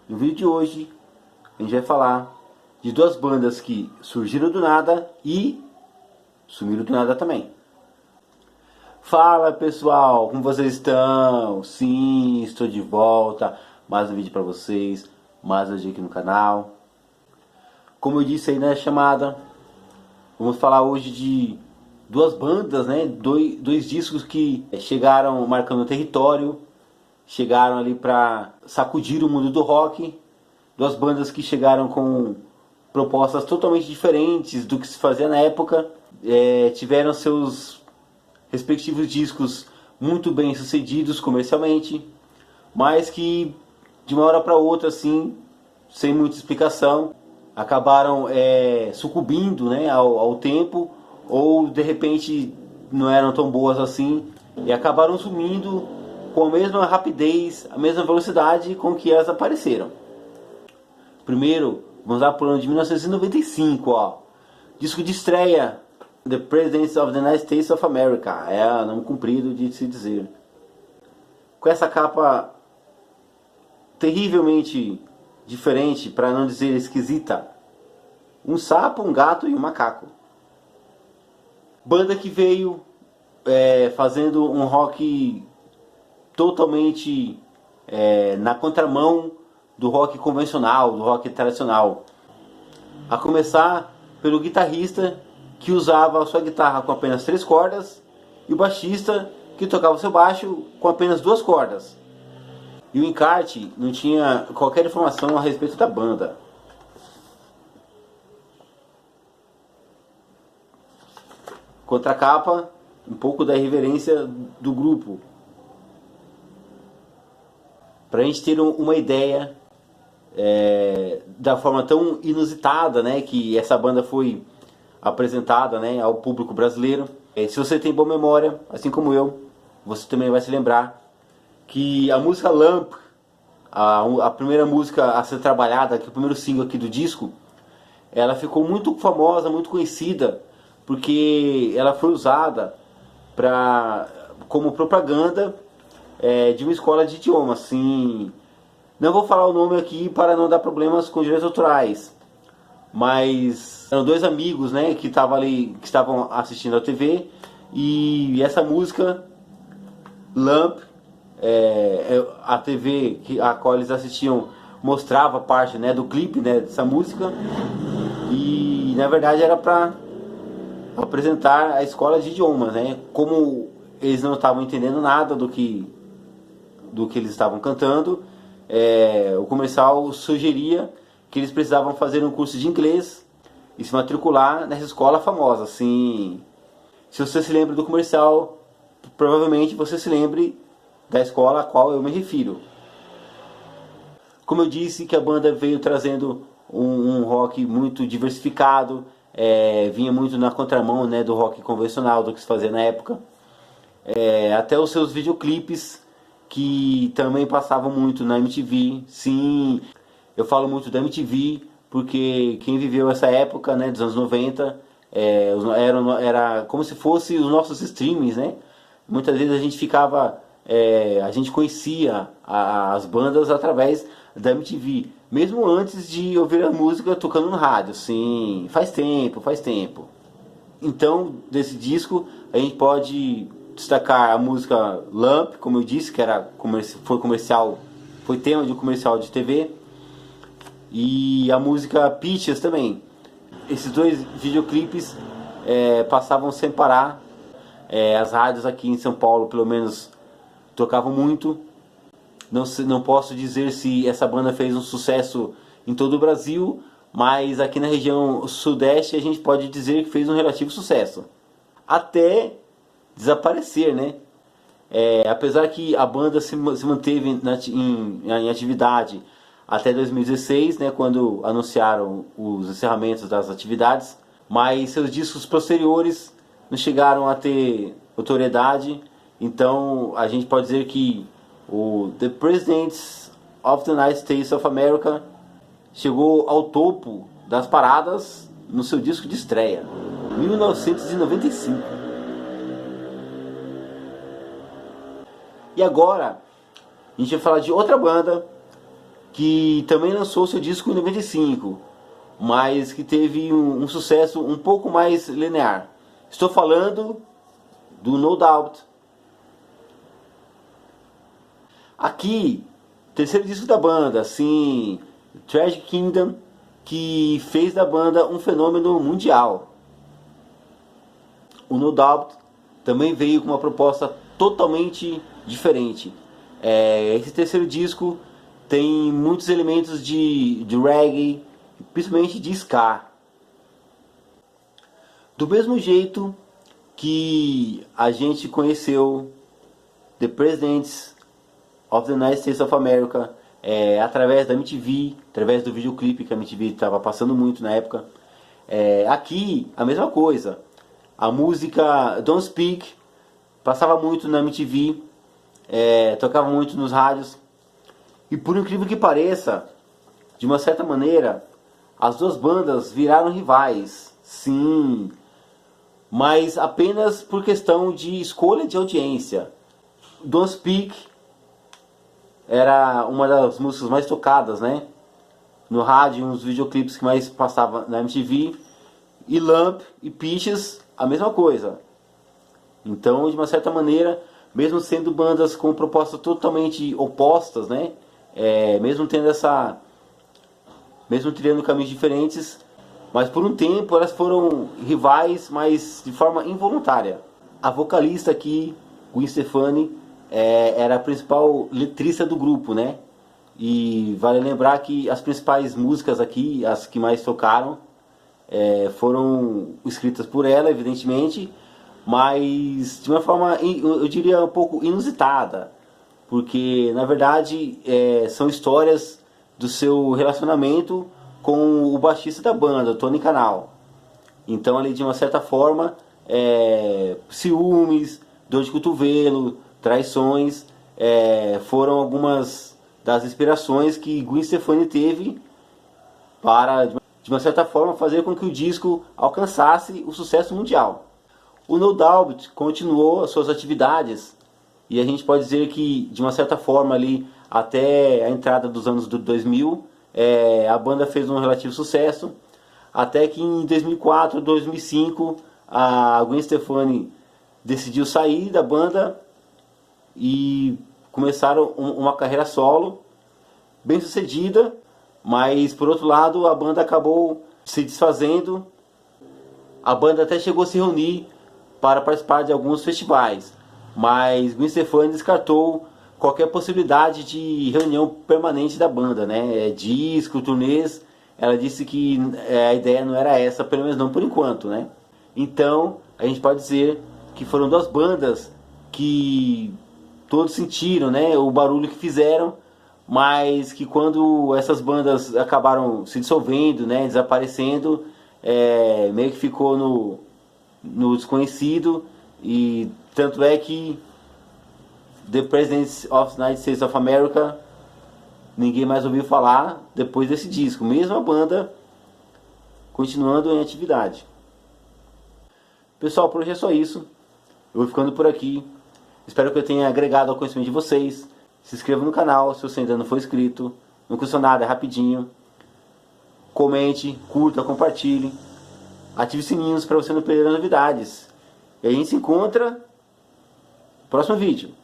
No vídeo de hoje a gente vai falar de duas bandas que surgiram do nada e sumiram do nada também. Fala pessoal, como vocês estão? Sim, estou de volta. Mais um vídeo para vocês, mais um dia aqui no canal. Como eu disse aí na chamada, vamos falar hoje de duas bandas, né? Dois discos que chegaram marcando território, chegaram ali para sacudir o mundo do rock. Duas bandas que chegaram com propostas totalmente diferentes do que se fazia na época. Tiveram seus respectivos discos muito bem sucedidos comercialmente, mas que de uma hora para outra, assim, sem muita explicação, acabaram sucumbindo, né, ao tempo, ou de repente não eram tão boas assim e acabaram sumindo com a mesma rapidez, a mesma velocidade com que elas apareceram. Primeiro, vamos lá para o ano de 1995, ó. Disco de estreia, The Presidents of the United States of America. Nome comprido de se dizer. Com essa capa terrivelmente diferente, para não dizer esquisita. Um sapo, um gato e um macaco. Banda que veio fazendo um rock totalmente na contramão do rock convencional, do rock tradicional. A começar pelo guitarrista que usava a sua guitarra com apenas 3 cordas e o baixista que tocava o seu baixo com apenas 2 cordas. E o encarte não tinha qualquer informação a respeito da banda. Contracapa, um pouco da irreverência do grupo. Para a gente ter uma ideia da forma tão inusitada, né, que essa banda foi apresentada, né, ao público brasileiro. Se você tem boa memória, assim como eu, você também vai se lembrar que a música Lamp, a primeira música a ser trabalhada, que é o primeiro single aqui do disco, ela ficou muito famosa, muito conhecida, porque ela foi usada como propaganda de uma escola de idioma, assim. Não vou falar o nome aqui para não dar problemas com direitos autorais, mas eram dois amigos, né, que estavam assistindo a TV, e essa música Lamp, a TV a qual eles assistiam mostrava parte, né, do clipe, né, dessa música, e na verdade era para apresentar a escola de idiomas, né? Como eles não estavam entendendo nada do que eles estavam cantando, o comercial sugeria que eles precisavam fazer um curso de inglês e se matricular nessa escola famosa. Assim, se você se lembra do comercial, provavelmente você se lembre da escola a qual eu me refiro. Como eu disse, que a banda veio trazendo um rock muito diversificado, vinha muito na contramão, né, do rock convencional, do que se fazia na época. Até os seus videoclipes, que também passavam muito na MTV. Sim, eu falo muito da MTV porque quem viveu essa época, né, dos anos 90, era como se fosse os nossos streamings, né? Muitas vezes a gente ficava, a gente conhecia as bandas através da MTV, mesmo antes de ouvir a música tocando no rádio. Sim, faz tempo. Então, desse disco a gente pode destacar a música Lamp, como eu disse, que foi tema de um comercial de TV, e a música Peaches também. Esses dois videoclipes passavam sem parar. As rádios aqui em São Paulo, pelo menos, tocavam muito. Não posso dizer se essa banda fez um sucesso em todo o Brasil, mas aqui na região sudeste a gente pode dizer que fez um relativo sucesso. Até desaparecer, né? Apesar que a banda se manteve em atividade até 2016, né, quando anunciaram os encerramentos das atividades, mas seus discos posteriores não chegaram a ter notoriedade. Então a gente pode dizer que o The Presidents of the United States of America chegou ao topo das paradas no seu disco de estreia, 1995. E agora a gente vai falar de outra banda que também lançou seu disco em 95, mas que teve um sucesso um pouco mais linear. Estou falando do No Doubt. Aqui, terceiro disco da banda, assim, Tragic Kingdom, que fez da banda um fenômeno mundial. O No Doubt também veio com uma proposta totalmente diferente. Esse terceiro disco tem muitos elementos de reggae, principalmente de ska. Do mesmo jeito que a gente conheceu The Presidents of the United States of America através da MTV, através do videoclipe que a MTV estava passando muito na época. Aqui a mesma coisa. A música Don't Speak passava muito na MTV, tocava muito nos rádios. E por incrível que pareça, de uma certa maneira, as duas bandas viraram rivais. Sim, mas apenas por questão de escolha de audiência. Don't Speak era uma das músicas mais tocadas, né, no rádio, uns videoclipes que mais passava na MTV. E Lump e Peaches, a mesma coisa. Então, de uma certa maneira, mesmo sendo bandas com propostas totalmente opostas, né, mesmo trilhando caminhos diferentes, mas por um tempo elas foram rivais, mas de forma involuntária. A vocalista aqui, Gwen Stefani, era a principal letrista do grupo, né? E vale lembrar que as principais músicas aqui, as que mais tocaram, foram escritas por ela, evidentemente, mas de uma forma, eu diria, um pouco inusitada, porque na verdade são histórias do seu relacionamento com o baixista da banda, Tony Kanal. Então, ali, de uma certa forma, ciúmes, dor de cotovelo, traições, foram algumas das inspirações que Gwen Stefani teve para, de uma certa forma, fazer com que o disco alcançasse o sucesso mundial. O No Doubt continuou as suas atividades, e a gente pode dizer que, de uma certa forma, ali, até a entrada dos anos 2000, a banda fez um relativo sucesso, até que em 2004, 2005, a Gwen Stefani decidiu sair da banda e começaram uma carreira solo, bem sucedida, mas por outro lado a banda acabou se desfazendo. A banda até chegou a se reunir para participar de alguns festivais, mas Gwen Stefani descartou qualquer possibilidade de reunião permanente da banda, né? Disco, turnês, ela disse que a ideia não era essa, pelo menos não por enquanto, né? Então, a gente pode dizer que foram duas bandas que todos sentiram, né, o barulho que fizeram, mas que quando essas bandas acabaram se dissolvendo, né, desaparecendo, meio que ficou no desconhecido. E tanto é que The Presidents of the United States of America ninguém mais ouviu falar depois desse disco, mesmo a banda continuando em atividade. Pessoal, por hoje é só isso. Eu vou ficando por aqui. Espero que eu tenha agregado ao conhecimento de vocês. Se inscreva no canal se você ainda não for inscrito. Não custa nada, é rapidinho. Comente, curta, compartilhe. Ative os sininhos para você não perder as novidades. E a gente se encontra no próximo vídeo.